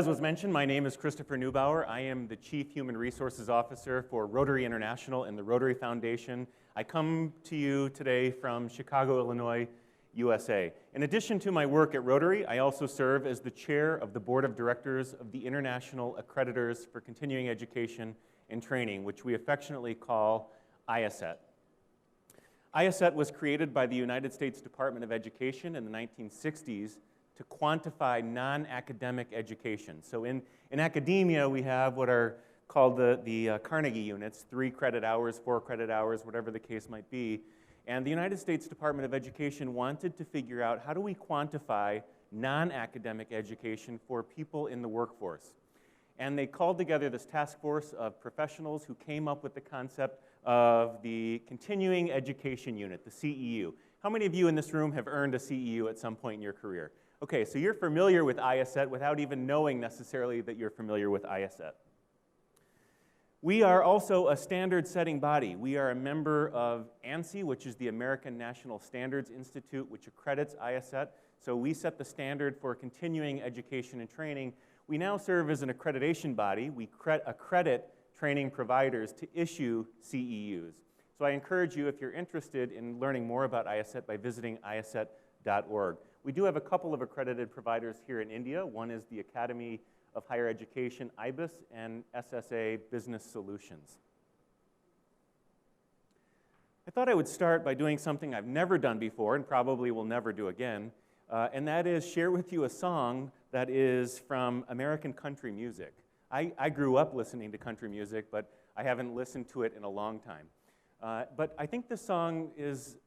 As was mentioned, my name is Christopher NEWBAUER. I am the Chief Human Resources Officer for Rotary International and the Rotary Foundation. I come to you today from Chicago, Illinois, USA. In addition to my work at Rotary, I also serve as the Chair of the Board of Directors of the International Accreditors for Continuing Education and Training, which we affectionately call IACET. IACET was created by the United States Department of Education in the 1960s to quantify non-academic education. So in academia, we have what are called the Carnegie units, 3 credit hours, 4 credit hours, whatever the case might be. And the United States Department of Education wanted to figure out how do we quantify non-academic education for people in the workforce. And they called together this task force of professionals who came up with the concept of the Continuing Education Unit, the CEU. How many of you in this room have earned a CEU at some point in your career? Okay, so you're familiar with IACET without even knowing necessarily that you're familiar with IACET. We are also a standard-setting body. We are a member of ANSI, which is the American National Standards Institute, which accredits IACET. So we set the standard for continuing education and training. We now serve as an accreditation body. We accredit training providers to issue CEUs. So I encourage you, if you're interested in learning more about IACET, by visiting IACET.org. We do have a couple of accredited providers here in India. One is the Academy of Higher Education, IBIS, and SSA Business Solutions. I thought I would start by doing something I've never done before and probably will never do again, and that is share with you a song that is from American country music. I grew up listening to country music, but I haven't listened to it in a long time. But I think this song is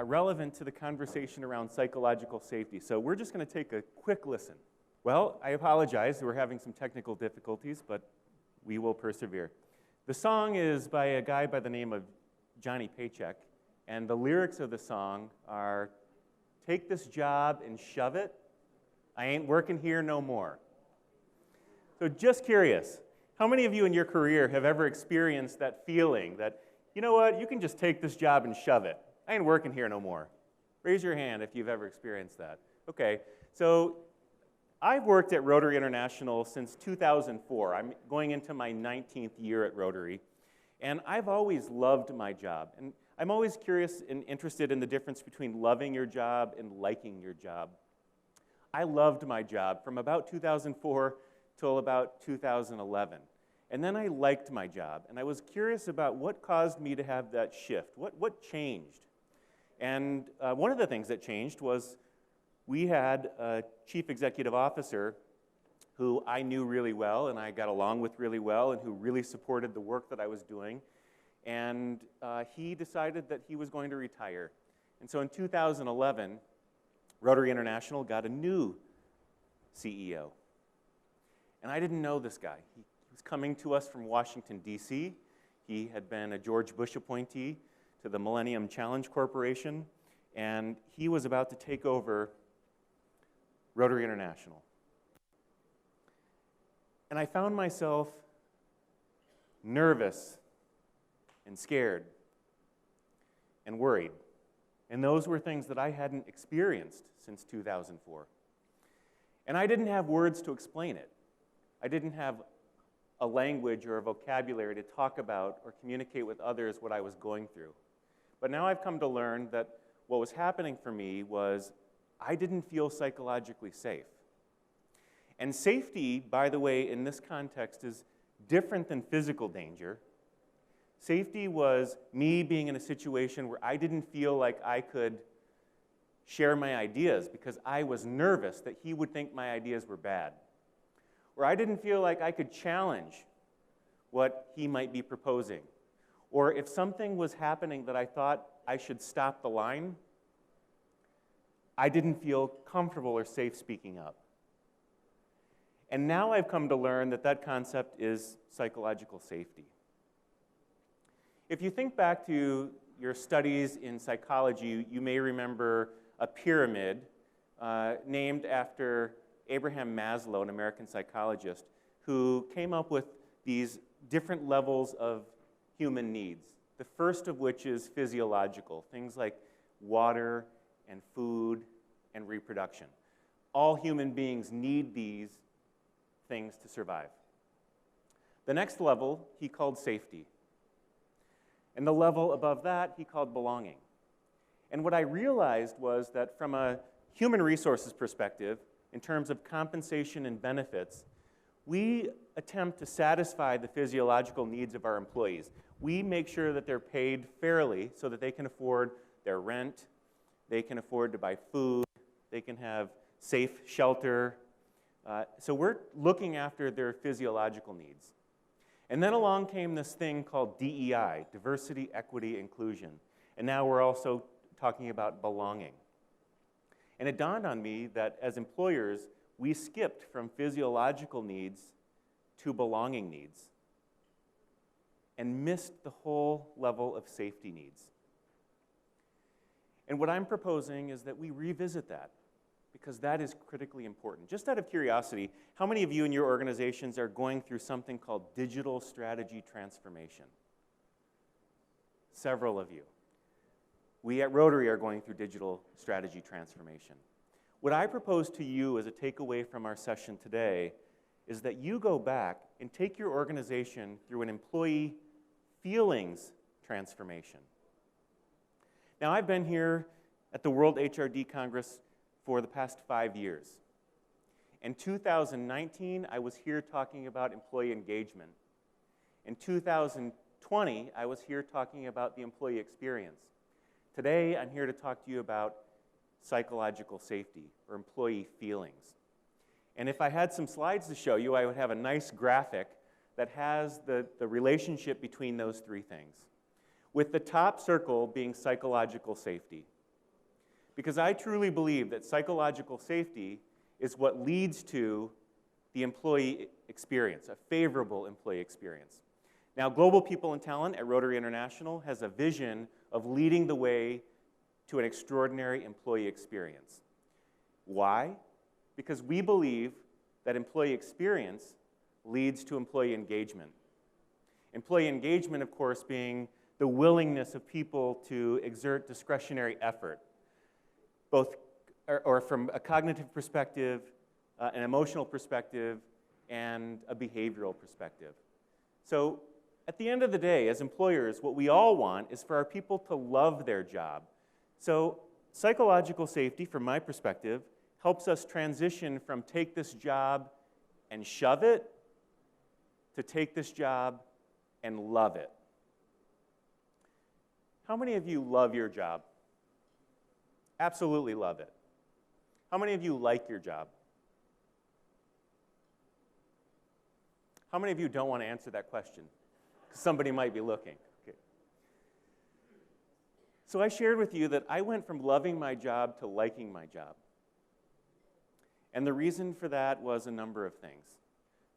relevant to the conversation around psychological safety. So we're just going to take a quick listen. Well, I apologize. We're having some technical difficulties, but we will persevere. The song is by a guy by the name of Johnny Paycheck, and the lyrics of the song are, "Take this job and shove it. I ain't working here no more." So just curious, how many of you in your career have ever experienced that feeling that, you know what, you can just take this job and shove it. I ain't working here no more. Raise your hand if you've ever experienced that. Okay, so I've worked at Rotary International since 2004. I'm going into my 19th year at Rotary, and I've always loved my job. And I'm always curious and interested in the difference between loving your job and liking your job. I loved my job from about 2004 till about 2011. And then I liked my job, and I was curious about what caused me to have that shift. What changed? And one of the things that changed was we had a chief executive officer who I knew really well and I got along with really well and who really supported the work that I was doing. And he decided that he was going to retire. And so in 2011, Rotary International got a new CEO. And I didn't know this guy. He was coming to us from Washington, D.C. He had been a George Bush appointee to the Millennium Challenge Corporation, and he was about to take over Rotary International. And I found myself nervous and scared and worried. And those were things that I hadn't experienced since 2004. And I didn't have words to explain it. I didn't have a language or a vocabulary to talk about or communicate with others what I was going through. But now I've come to learn that what was happening for me was I didn't feel psychologically safe. And safety, by the way, in this context is different than physical danger. Safety was me being in a situation where I didn't feel like I could share my ideas because I was nervous that he would think my ideas were bad. Or I didn't feel like I could challenge what he might be proposing. Or if something was happening that I thought I should stop the line, I didn't feel comfortable or safe speaking up. And now I've come to learn that that concept is psychological safety. If you think back to your studies in psychology, you may remember a pyramid named after Abraham Maslow, an American psychologist, who came up with these different levels of human needs. The first of which is physiological, things like water and food and reproduction. All human beings need these things to survive. The next level he called safety. And the level above that he called belonging. And what I realized was that from a human resources perspective, in terms of compensation and benefits, we attempt to satisfy the physiological needs of our employees. We make sure that they're paid fairly so that they can afford their rent, they can afford to buy food, they can have safe shelter. So we're looking after their physiological needs. And then along came this thing called DEI, diversity, equity, inclusion. And now we're also talking about belonging. And it dawned on me that as employers, we skipped from physiological needs to belonging needs and missed the whole level of safety needs. And what I'm proposing is that we revisit that, because that is critically important. Just out of curiosity, how many of you in your organizations are going through something called digital strategy transformation? Several of you. We at Rotary are going through digital strategy transformation. What I propose to you as a takeaway from our session today is that you go back and take your organization through an employee feelings transformation. Now, I've been here at the World HRD Congress for the past 5 years. In 2019, I was here talking about employee engagement. In 2020, I was here talking about the employee experience. Today, I'm here to talk to you about psychological safety or employee feelings. And if I had some slides to show you, I would have a nice graphic that has the relationship between those three things, with the top circle being psychological safety. Because I truly believe that psychological safety is what leads to the employee experience, a favorable employee experience. Now, Global People and Talent at Rotary International has a vision of leading the way to an extraordinary employee experience. Why? Because we believe that employee experience leads to employee engagement. Employee engagement, of course, being the willingness of people to exert discretionary effort, both or from a cognitive perspective, an emotional perspective, and a behavioral perspective. So at the end of the day, as employers, what we all want is for our people to love their job. So psychological safety, from my perspective, helps us transition from take this job and shove it to take this job and love it. How many of you love your job? Absolutely love it. How many of you like your job? How many of you don't want to answer that question? Somebody might be looking. Okay. So I shared with you that I went from loving my job to liking my job. And the reason for that was a number of things.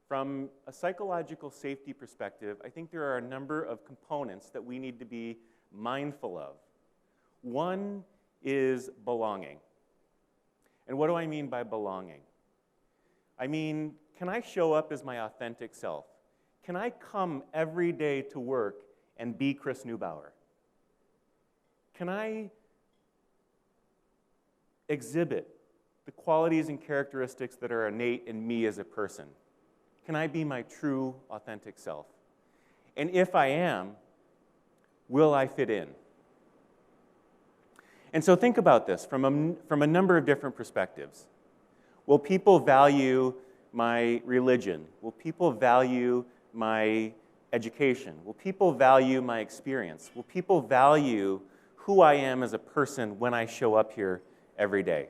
From a psychological safety perspective, I think there are a number of components that we need to be mindful of. One is belonging. And what do I mean by belonging? I mean, can I show up as my authentic self? Can I come every day to work and be Chris NEWBAUER? Can I exhibit the qualities and characteristics that are innate in me as a person? Can I be my true, authentic self? And if I am, will I fit in? And so think about this from a number of different perspectives. Will people value my religion? Will people value my education? Will people value my experience? Will people value who I am as a person when I show up here every day?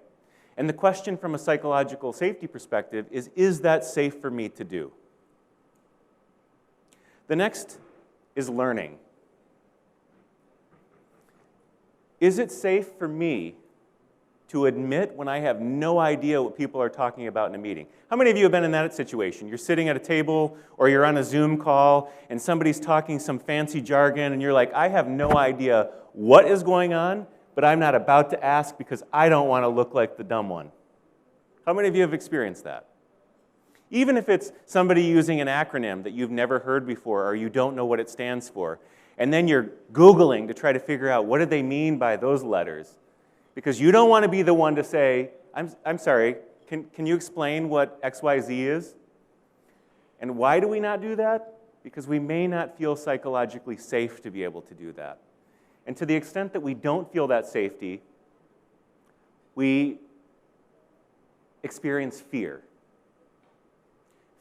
And the question from a psychological safety perspective is that safe for me to do? The next is learning. Is it safe for me to admit when I have no idea what people are talking about in a meeting? How many of you have been in that situation? You're sitting at a table or you're on a Zoom call and somebody's talking some fancy jargon and you're like, I have no idea what is going on, but I'm not about to ask because I don't want to look like the dumb one. How many of you have experienced that? Even if it's somebody using an acronym that you've never heard before or you don't know what it stands for, and then you're Googling to try to figure out what do they mean by those letters, because you don't want to be the one to say, I'm sorry, can you explain what XYZ is? And why do we not do that? Because we may not feel psychologically safe to be able to do that. And to the extent that we don't feel that safety, we experience fear.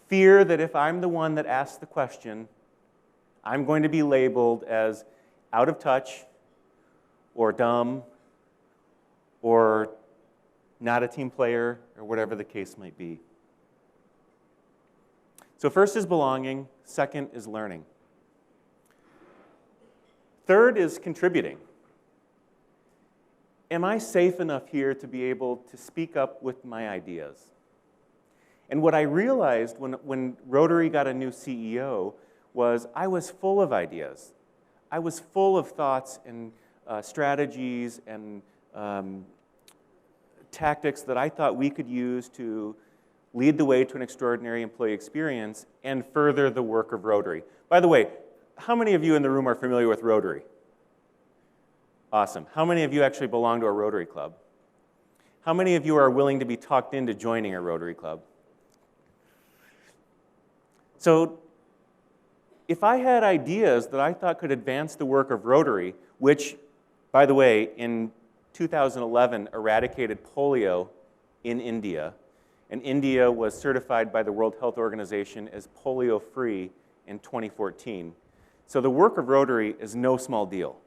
Fear that if I'm the one that asks the question, I'm going to be labeled as out of touch or dumb or not a team player or whatever the case might be. So first is belonging, second is learning. Third is contributing. Am I safe enough here to be able to speak up with my ideas? And what I realized when Rotary got a new CEO was I was full of ideas. I was full of thoughts and strategies and tactics that I thought we could use to lead the way to an extraordinary employee experience and further the work of Rotary. By the way, how many of you in the room are familiar with Rotary? Awesome. How many of you actually belong to a Rotary club? How many of you are willing to be talked into joining a Rotary club? So if I had ideas that I thought could advance the work of Rotary, which, by the way, in 2011 eradicated polio in India, and India was certified by the World Health Organization as polio-free in 2014. So the work of Rotary is no small deal.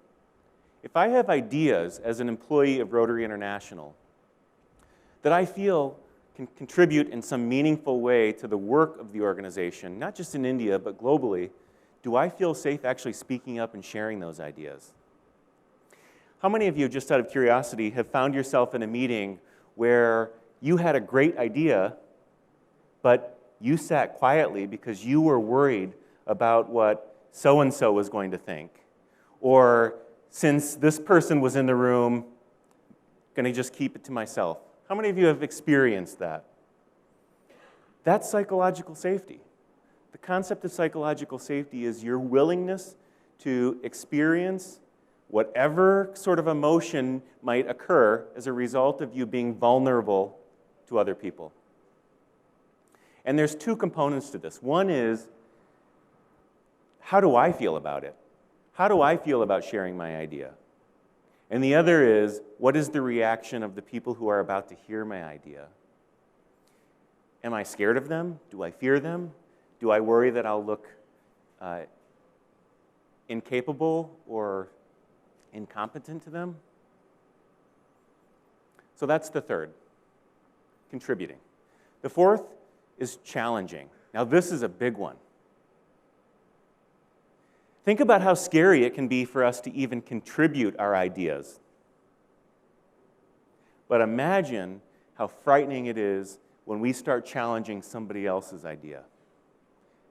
If I have ideas as an employee of Rotary International that I feel can contribute in some meaningful way to the work of the organization, not just in India, but globally, do I feel safe actually speaking up and sharing those ideas? How many of you, just out of curiosity, have found yourself in a meeting where you had a great idea, but you sat quietly because you were worried about what so-and-so was going to think? Or since this person was in the room, I'm going to just keep it to myself. How many of you have experienced that? That's psychological safety. The concept of psychological safety is your willingness to experience whatever sort of emotion might occur as a result of you being vulnerable to other people. And there's two components to this. One is, how do I feel about it? How do I feel about sharing my idea? And the other is, what is the reaction of the people who are about to hear my idea? Am I scared of them? Do I fear them? Do I worry that I'll look incapable or incompetent to them? So that's the third, contributing. The fourth is challenging. Now this is a big one. Think about how scary it can be for us to even contribute our ideas. But imagine how frightening it is when we start challenging somebody else's idea.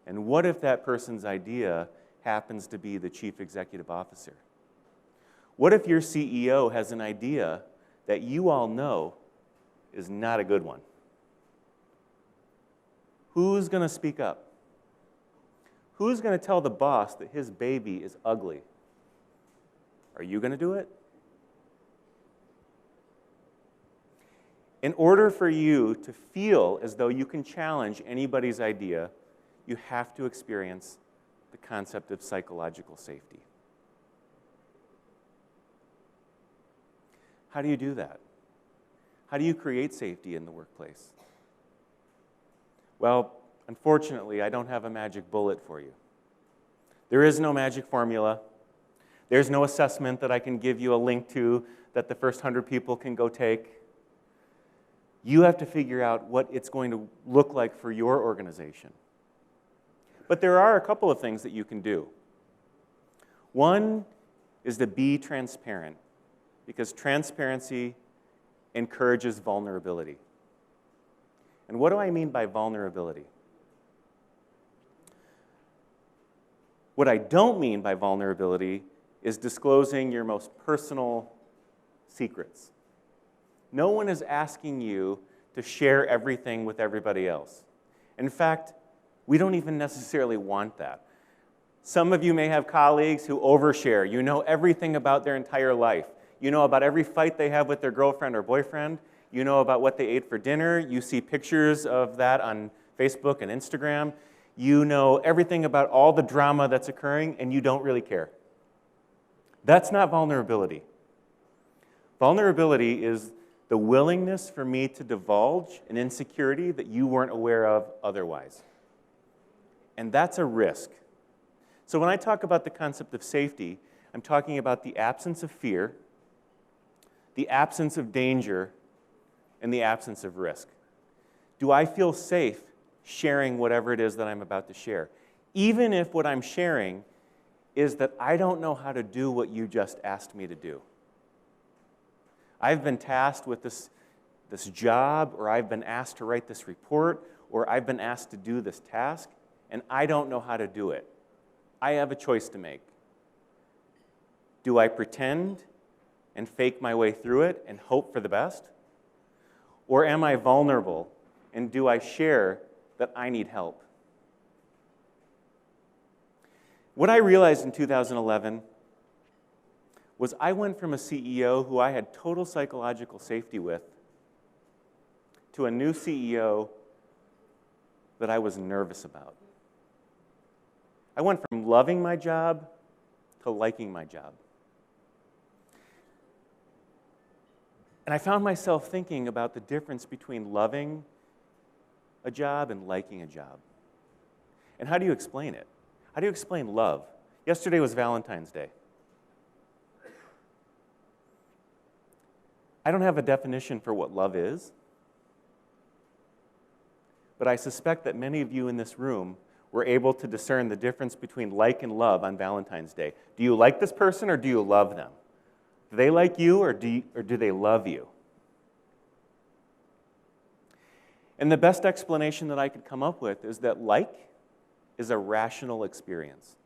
And what if that person's idea happens to be the chief executive officer? What if your CEO has an idea that you all know is not a good one? Who's going to speak up? Who's going to tell the boss that his baby is ugly? Are you going to do it? In order for you to feel as though you can challenge anybody's idea, you have to experience the concept of psychological safety. How do you do that? How do you create safety in the workplace? Well, unfortunately, I don't have a magic bullet for you. There is no magic formula. There's no assessment that I can give you a link to that the first 100 people can go take. You have to figure out what it's going to look like for your organization. But there are a couple of things that you can do. One is to be transparent, because transparency encourages vulnerability. And what do I mean by vulnerability? What I don't mean by vulnerability is disclosing your most personal secrets. No one is asking you to share everything with everybody else. In fact, we don't even necessarily want that. Some of you may have colleagues who overshare. You know everything about their entire life. You know about every fight they have with their girlfriend or boyfriend. You know about what they ate for dinner. You see pictures of that on Facebook and Instagram. You know everything about all the drama that's occurring, and you don't really care. That's not vulnerability. Vulnerability is the willingness for me to divulge an insecurity that you weren't aware of otherwise. And that's a risk. So when I talk about the concept of safety, I'm talking about the absence of fear, the absence of danger, and the absence of risk. Do I feel safe sharing whatever it is that I'm about to share? Even if what I'm sharing is that I don't know how to do what you just asked me to do. I've been tasked with this job, or I've been asked to write this report, or I've been asked to do this task, and I don't know how to do it. I have a choice to make. Do I pretend and fake my way through it and hope for the best? Or am I vulnerable, and do I share that I need help? What I realized in 2011 was I went from a CEO who I had total psychological safety with to a new CEO that I was nervous about. I went from loving my job to liking my job. And I found myself thinking about the difference between loving a job and liking a job. And how do you explain it? How do you explain love? Yesterday was Valentine's Day. I don't have a definition for what love is, but I suspect that many of you in this room were able to discern the difference between like and love on Valentine's Day. Do you like this person, or do you love them? Do they like you, or do they love you? And the best explanation that I could come up with is that like is a rational experience.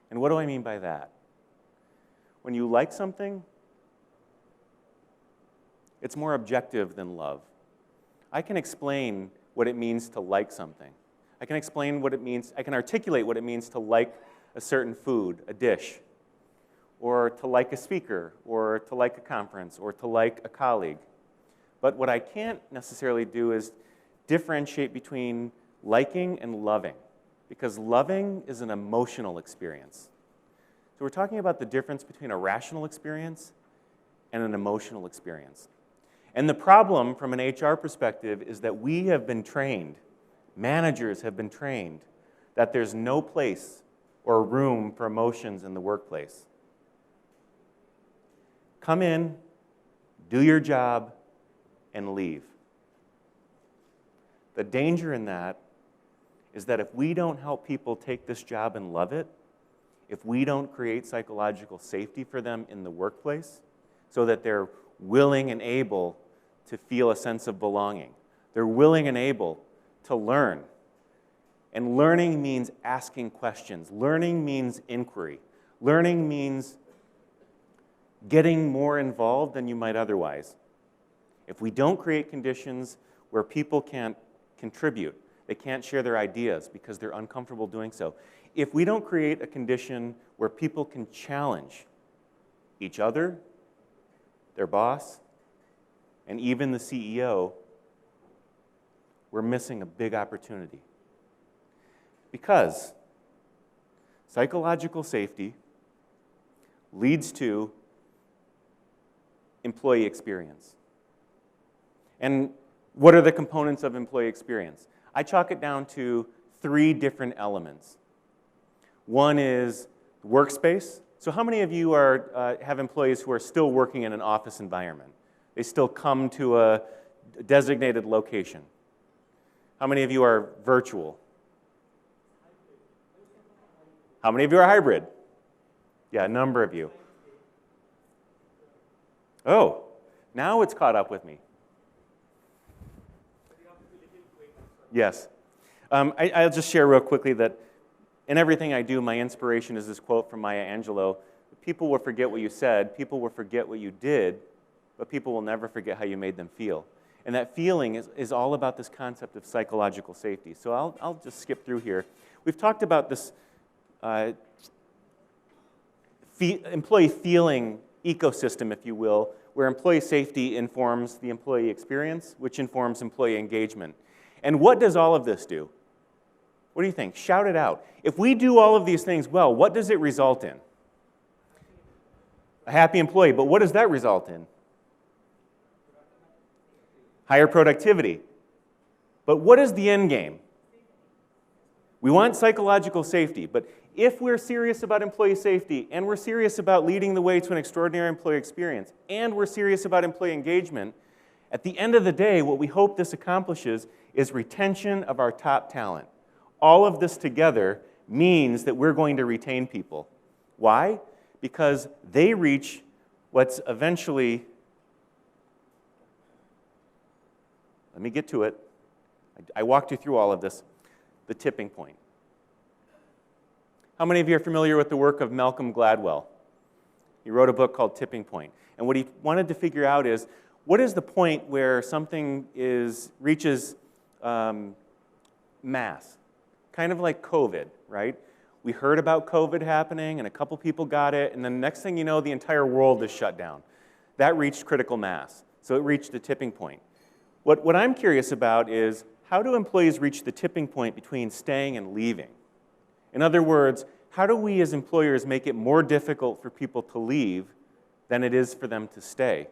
And what do I mean by that? When you like something, it's more objective than love. I can explain what it means to like something. I can explain what it means, I can articulate what it means to like a certain food, a dish, or to like a speaker, or to like a conference, or to like a colleague. But what I can't necessarily do is differentiate between liking and loving, because loving is an emotional experience. So we're talking about the difference between a rational experience and an emotional experience. And the problem from an HR perspective is that we have been trained, managers have been trained, that there's no place or room for emotions in the workplace. Come in, do your job, and leave. The danger in that is that if we don't help people take this job and love it, if we don't create psychological safety for them in the workplace so that they're willing and able to feel a sense of belonging, they're willing and able to learn. And learning means asking questions. Learning means inquiry. Learning means getting more involved than you might otherwise. If we don't create conditions where people can't contribute, they can't share their ideas because they're uncomfortable doing so. If we don't create a condition where people can challenge each other, their boss, and even the CEO, we're missing a big opportunity. Because psychological safety leads to employee experience. And what are the components of employee experience? I chalk it down to 3 different elements. One is workspace. So how many of you have employees who are still working in an office environment? They still come to a designated location. How many of you are virtual? How many of you are hybrid? Yeah, a number of you. Oh, now it's caught up with me. Yes. I'll just share real quickly that in everything I do, my inspiration is this quote from Maya Angelou: people will forget what you said, people will forget what you did, but people will never forget how you made them feel. And that feeling is all about this concept of psychological safety. So I'll just skip through here. We've talked about this employee feeling ecosystem, if you will, where employee safety informs the employee experience, which informs employee engagement. And what does all of this do? What do you think? Shout it out. If we do all of these things well, what does it result in? A happy employee, but what does that result in? Higher productivity. But what is the end game? We want psychological safety, but if we're serious about employee safety, and we're serious about leading the way to an extraordinary employee experience, and we're serious about employee engagement, at the end of the day, what we hope this accomplishes is retention of our top talent. All of this together means that we're going to retain people. Why? Because they reach what's eventually, let me get to it. I walked you through all of this, the tipping point. How many of you are familiar with the work of Malcolm Gladwell? He wrote a book called Tipping Point. And what he wanted to figure out is, what is the point where something reaches mass? Kind of like COVID, right? We heard about COVID happening, and a couple people got it, and then the next thing you know, the entire world is shut down. That reached critical mass. So it reached the tipping point. What I'm curious about is, how do employees reach the tipping point between staying and leaving? In other words, how do we as employers make it more difficult for people to leave than it is for them to stay?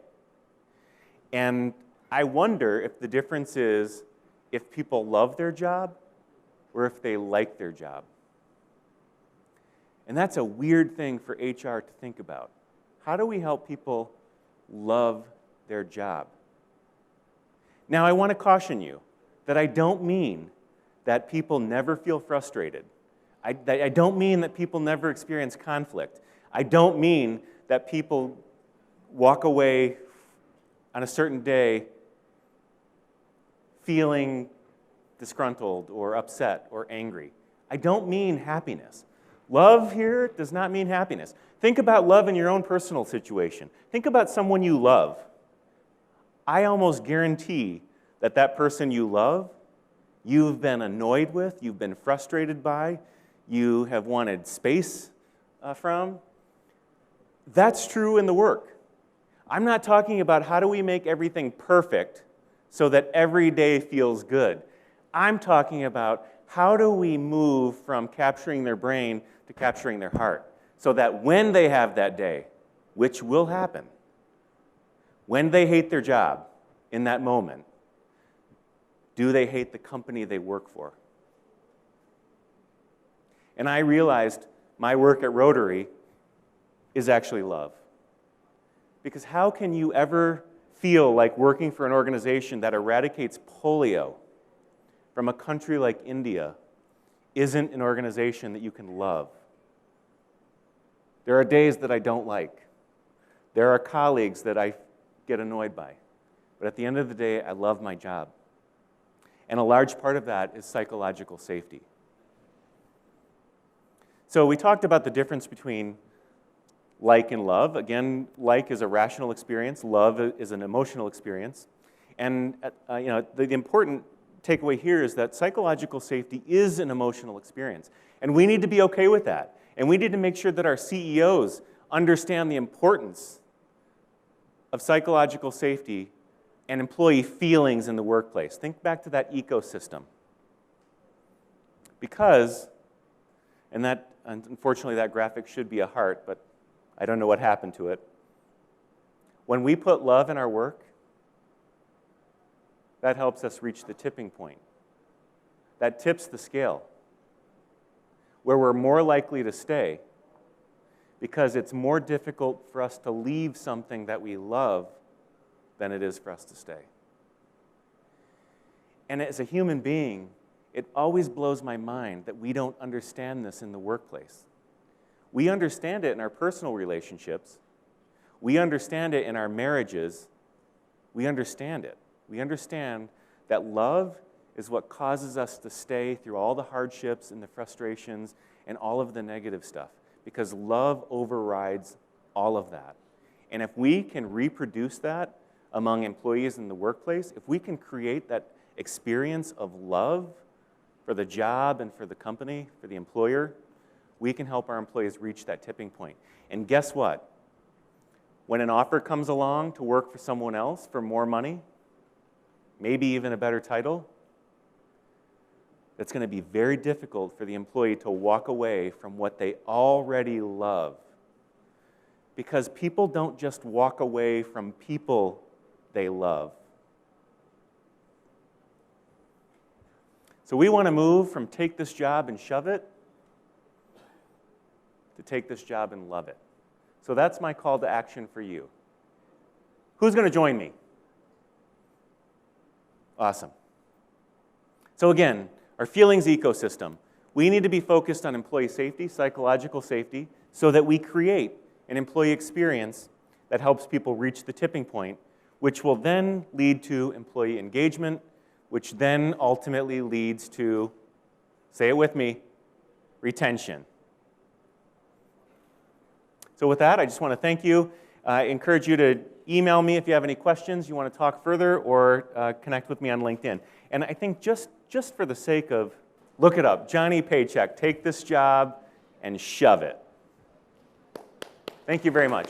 And I wonder if the difference is if people love their job or if they like their job. And that's a weird thing for HR to think about. How do we help people love their job? Now, I want to caution you that I don't mean that people never feel frustrated. I don't mean that people never experience conflict. I don't mean that people walk away on a certain day feeling disgruntled or upset or angry. I don't mean happiness. Love here does not mean happiness. Think about love in your own personal situation. Think about someone you love. I almost guarantee that that person you love, you've been annoyed with, you've been frustrated by, you have wanted space from. That's true in the work. I'm not talking about how do we make everything perfect so that every day feels good. I'm talking about how do we move from capturing their brain to capturing their heart so that when they have that day, which will happen, when they hate their job in that moment, do they hate the company they work for? And I realized my work at Rotary is actually love. Because how can you ever feel like working for an organization that eradicates polio from a country like India isn't an organization that you can love? There are days that I don't like. There are colleagues that I get annoyed by. But at the end of the day, I love my job. And a large part of that is psychological safety. So we talked about the difference between like and love. Again, like is a rational experience. Love is an emotional experience. And the important takeaway here is that psychological safety is an emotional experience. And we need to be okay with that. And we need to make sure that our CEOs understand the importance of psychological safety and employee feelings in the workplace. Think back to that ecosystem. Because, and that, unfortunately, that graphic should be a heart, but I don't know what happened to it. When we put love in our work, that helps us reach the tipping point. That tips the scale, where we're more likely to stay because it's more difficult for us to leave something that we love than it is for us to stay. And as a human being, it always blows my mind that we don't understand this in the workplace. We understand it in our personal relationships. We understand it in our marriages. We understand it. We understand that love is what causes us to stay through all the hardships and the frustrations and all of the negative stuff, because love overrides all of that. And if we can reproduce that among employees in the workplace, if we can create that experience of love for the job and for the company, for the employer, we can help our employees reach that tipping point. And guess what? When an offer comes along to work for someone else for more money, maybe even a better title, that's going to be very difficult for the employee to walk away from what they already love. Because people don't just walk away from people they love. So we want to move from take this job and shove it to take this job and love it. So that's my call to action for you. Who's going to join me? Awesome. So again, our feelings ecosystem. We need to be focused on employee safety, psychological safety, so that we create an employee experience that helps people reach the tipping point, which will then lead to employee engagement, which then ultimately leads to, say it with me, retention. So with that, I just want to thank you. I encourage you to email me if you have any questions, you want to talk further, or connect with me on LinkedIn. And I think just for the sake of, look it up, Johnny Paycheck, take this job and shove it. Thank you very much.